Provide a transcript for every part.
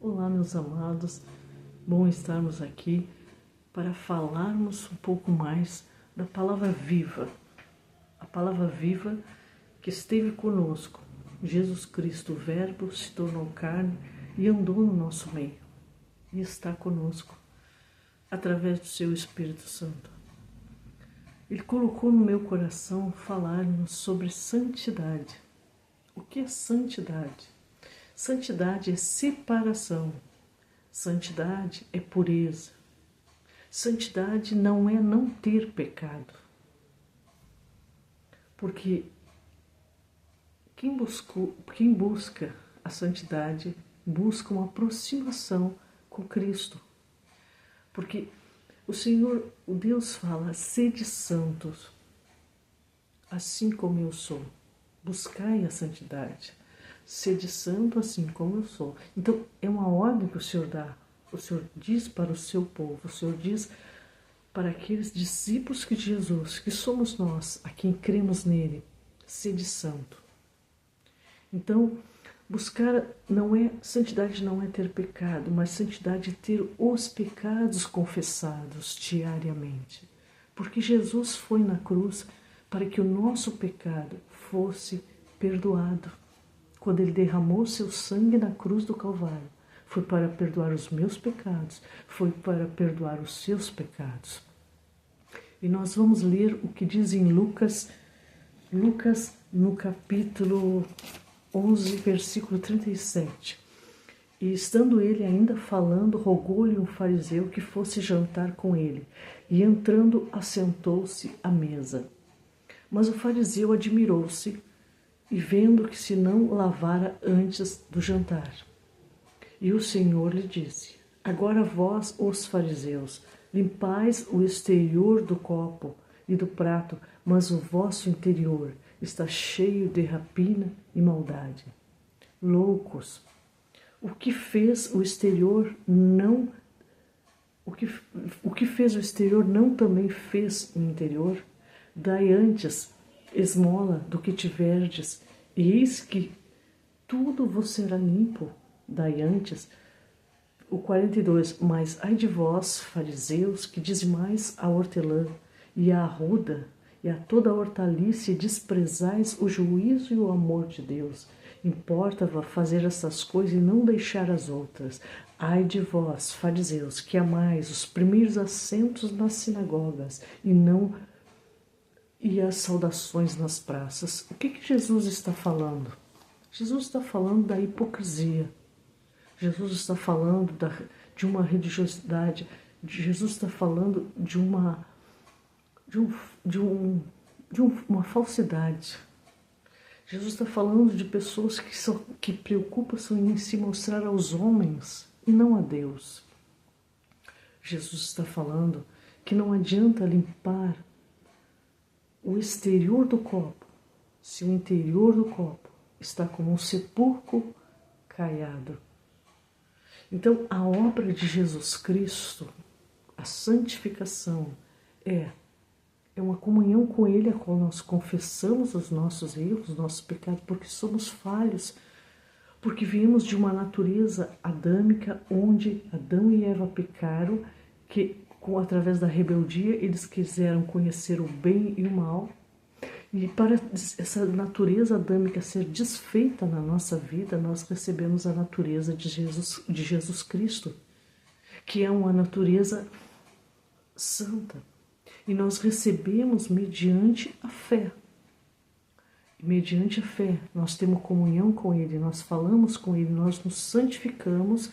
Olá, meus amados, bom estarmos aqui para falarmos um pouco mais da palavra viva, a palavra viva que esteve conosco. Jesus Cristo, o Verbo, se tornou carne e andou no nosso meio e está conosco através do seu Espírito Santo. Ele colocou no meu coração falarmos sobre santidade. O que é santidade? Santidade é separação. Santidade é pureza. Santidade não é não ter pecado. Porque quem busca a santidade busca uma aproximação com Cristo. Porque o Senhor, o Deus fala, sede santos, assim como eu sou. Buscai a santidade. Sede santo assim como eu sou. Então, é uma ordem que o Senhor dá. O Senhor diz para o seu povo, o Senhor diz para aqueles discípulos de Jesus, que somos nós, a quem cremos nele, sede santo. Então, buscar santidade não é ter pecado, mas santidade é ter os pecados confessados diariamente. Porque Jesus foi na cruz para que o nosso pecado fosse perdoado. Quando ele derramou seu sangue na cruz do Calvário, foi para perdoar os meus pecados, foi para perdoar os seus pecados. E nós vamos ler o que diz em Lucas no capítulo 11, versículo 37. E estando ele ainda falando, rogou-lhe um fariseu que fosse jantar com ele, e entrando assentou-se à mesa. Mas o fariseu admirou-se, e vendo que se não lavara antes do jantar. E o Senhor lhe disse: agora vós, os fariseus, limpais o exterior do copo e do prato, mas o vosso interior está cheio de rapina e maldade. Loucos! O que fez o exterior não também fez o interior? Dai antes esmola do que tiverdes, e eis que tudo vos será limpo. Dai antes. O 42, mas ai de vós, fariseus, que dizimais a hortelã e a arruda e a toda a hortaliça, e desprezais o juízo e o amor de Deus. Importa-vos fazer essas coisas e não deixar as outras. Ai de vós, fariseus, que amais os primeiros assentos nas sinagogas e as saudações nas praças. O que Jesus está falando? Jesus está falando da hipocrisia. Jesus está falando de uma religiosidade. Jesus está falando de uma falsidade. Jesus está falando de pessoas que preocupam-se em se mostrar aos homens e não a Deus. Jesus está falando que não adianta limpar o exterior do copo, se o interior do copo está como um sepulcro caiado. Então, a obra de Jesus Cristo, a santificação, é uma comunhão com Ele, a qual nós confessamos os nossos erros, os nossos pecados, porque somos falhos, porque viemos de uma natureza adâmica, onde Adão e Eva pecaram, através da rebeldia, eles quiseram conhecer o bem e o mal. E para essa natureza adâmica ser desfeita na nossa vida, nós recebemos a natureza de Jesus Cristo, que é uma natureza santa. E nós recebemos mediante a fé. E mediante a fé, nós temos comunhão com Ele, nós falamos com Ele, nós nos santificamos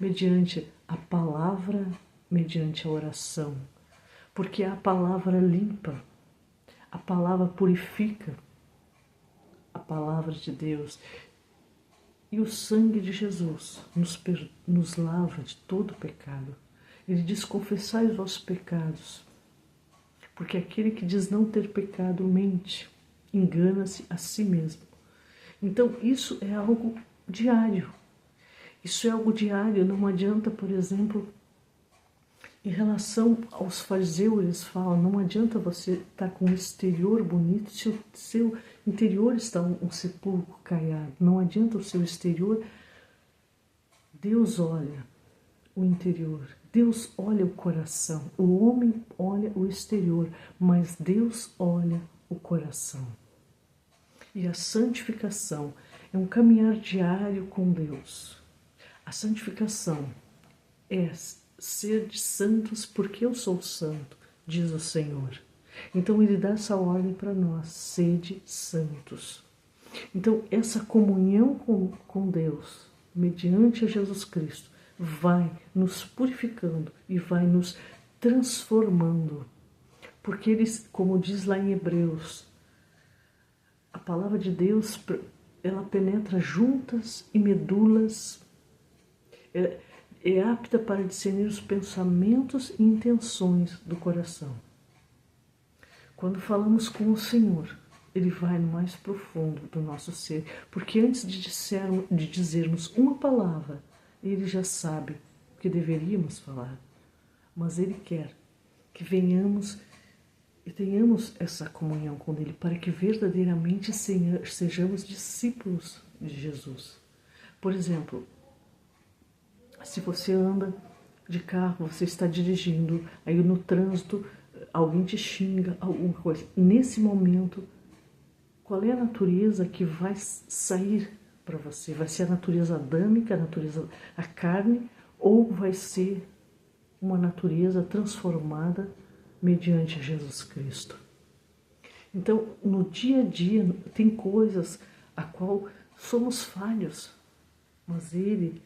mediante a palavra, mediante a oração, porque a palavra limpa, a palavra purifica, a palavra de Deus. E o sangue de Jesus nos lava de todo pecado. Ele diz: confessai os vossos pecados, porque aquele que diz não ter pecado mente, engana-se a si mesmo. Então isso é algo diário. Isso é algo diário, não adianta, por exemplo, em relação aos fariseus, eles falam, não adianta você estar com um exterior bonito se o seu interior está um sepulcro caiado. Não adianta o seu exterior Deus olha o interior, Deus olha o coração. O homem olha o exterior, mas Deus olha o coração. E a santificação é um caminhar diário com Deus. A santificação é ser de santos porque eu sou santo, diz o Senhor. Então Ele dá essa ordem para nós, sede santos. Então essa comunhão com Deus, mediante a Jesus Cristo, vai nos purificando e vai nos transformando. Porque eles, como diz lá em Hebreus, a palavra de Deus, ela penetra juntas e medulas, é apta para discernir os pensamentos e intenções do coração. Quando falamos com o Senhor, Ele vai no mais profundo do nosso ser, porque antes de dizermos uma palavra, Ele já sabe o que deveríamos falar. Mas Ele quer que venhamos e tenhamos essa comunhão com Ele, para que verdadeiramente sejamos discípulos de Jesus. Por exemplo, se você anda de carro, você está dirigindo, aí no trânsito alguém te xinga, alguma coisa. Nesse momento, qual é a natureza que vai sair para você? Vai ser a natureza adâmica, a carne, ou vai ser uma natureza transformada mediante Jesus Cristo? Então, no dia a dia, tem coisas a qual somos falhos, mas Ele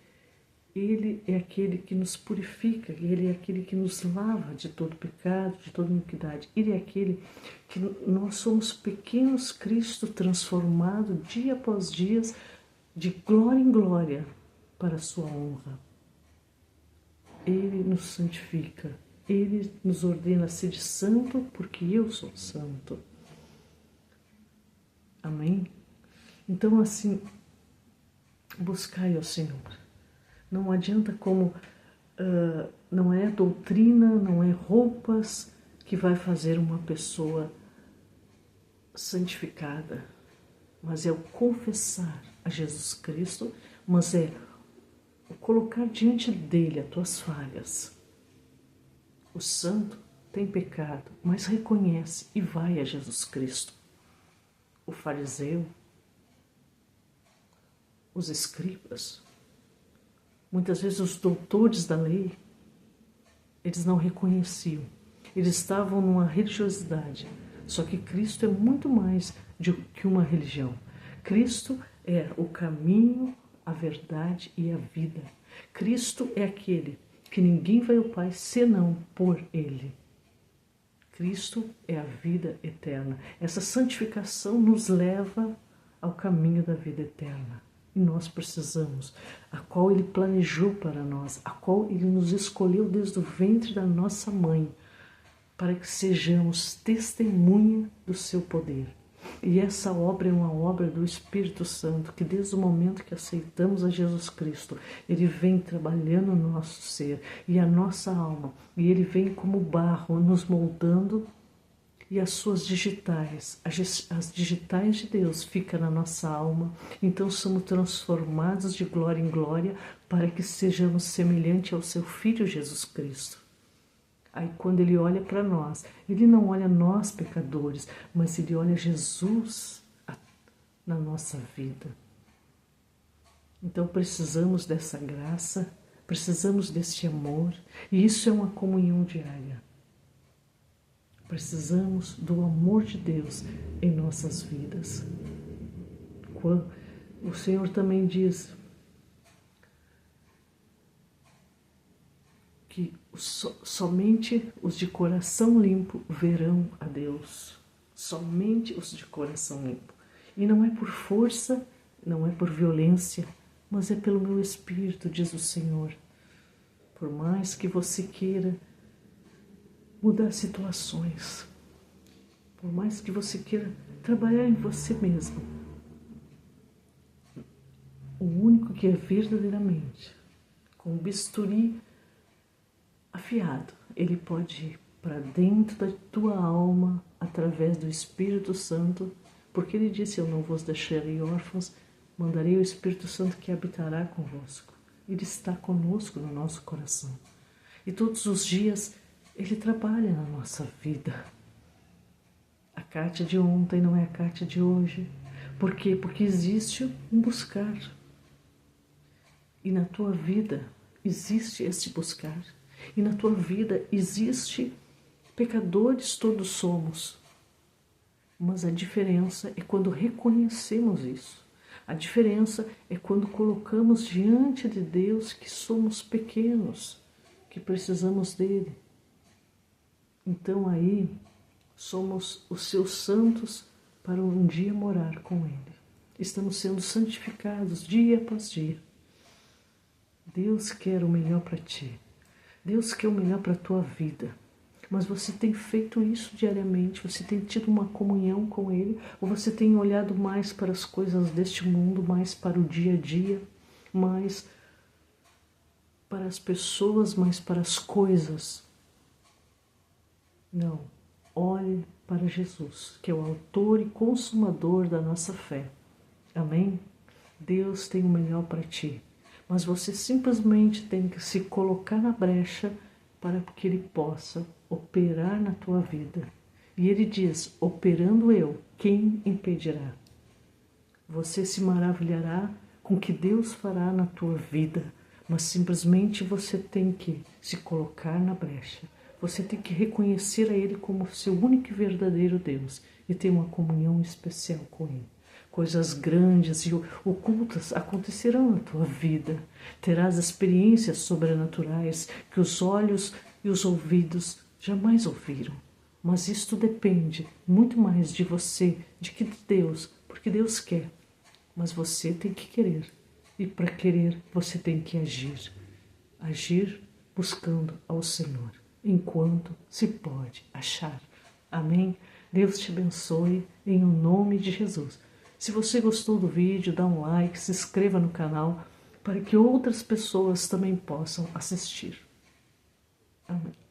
é aquele que nos purifica, Ele é aquele que nos lava de todo pecado, de toda iniquidade. Ele é aquele que nós somos pequenos Cristo transformado dia após dia, de glória em glória, para a sua honra. Ele nos santifica, Ele nos ordena a ser santo, porque eu sou santo. Amém? Então, assim, buscai ao Senhor. Não adianta não é doutrina, não é roupas que vai fazer uma pessoa santificada, mas é o confessar a Jesus Cristo, mas é o colocar diante dele as tuas falhas. O santo tem pecado, mas reconhece e vai a Jesus Cristo. O fariseu, os escribas, muitas vezes os doutores da lei, eles não reconheciam. Eles estavam numa religiosidade. Só que Cristo é muito mais do que uma religião. Cristo é o caminho, a verdade e a vida. Cristo é aquele que ninguém vai ao Pai senão por Ele. Cristo é a vida eterna. Essa santificação nos leva ao caminho da vida eterna. E nós precisamos, a qual Ele planejou para nós, a qual Ele nos escolheu desde o ventre da nossa mãe, para que sejamos testemunha do seu poder. E essa obra é uma obra do Espírito Santo, que desde o momento que aceitamos a Jesus Cristo, Ele vem trabalhando no nosso ser e a nossa alma, e Ele vem como barro nos moldando, e as suas digitais, as digitais de Deus ficam na nossa alma. Então somos transformados de glória em glória para que sejamos semelhantes ao seu Filho Jesus Cristo. Aí quando Ele olha para nós, Ele não olha nós pecadores, mas Ele olha Jesus na nossa vida. Então precisamos dessa graça, precisamos desse amor, e isso é uma comunhão diária. Precisamos do amor de Deus em nossas vidas. O Senhor também diz que somente os de coração limpo verão a Deus. Somente os de coração limpo. E não é por força, não é por violência, mas é pelo meu Espírito, diz o Senhor. Por mais que você queira mudar situações, por mais que você queira trabalhar em você mesmo, o único que é verdadeiramente com o bisturi afiado, ele pode ir para dentro da tua alma através do Espírito Santo, porque Ele disse: eu não vos deixarei órfãos, mandarei o Espírito Santo que habitará convosco. Ele está conosco no nosso coração. E todos os dias Ele trabalha na nossa vida. A Kátia de ontem não é a Kátia de hoje. Por quê? Porque existe um buscar. E na tua vida existe esse buscar. E na tua vida existe pecadores, todos somos. Mas a diferença é quando reconhecemos isso. A diferença é quando colocamos diante de Deus que somos pequenos, que precisamos dele. Então aí somos os seus santos para um dia morar com ele. Estamos sendo santificados dia após dia. Deus quer o melhor para ti. Deus quer o melhor para a tua vida. Mas você tem feito isso diariamente? Você tem tido uma comunhão com Ele? Ou você tem olhado mais para as coisas deste mundo, mais para o dia a dia, mais para as pessoas, mais para as coisas? Não. Olhe para Jesus, que é o autor e consumador da nossa fé. Amém? Deus tem o melhor para ti. Mas você simplesmente tem que se colocar na brecha para que Ele possa operar na tua vida. E Ele diz, operando eu, quem impedirá? Você se maravilhará com o que Deus fará na tua vida, mas simplesmente você tem que se colocar na brecha. Você tem que reconhecer a Ele como seu único e verdadeiro Deus e ter uma comunhão especial com Ele. Coisas grandes e ocultas acontecerão na tua vida. Terás experiências sobrenaturais que os olhos e os ouvidos jamais ouviram. Mas isto depende muito mais de você, de que de Deus, porque Deus quer. Mas você tem que querer. E para querer, você tem que agir. Agir buscando ao Senhor, enquanto se pode achar. Amém? Deus te abençoe em o nome de Jesus. Se você gostou do vídeo, dá um like, se inscreva no canal para que outras pessoas também possam assistir. Amém.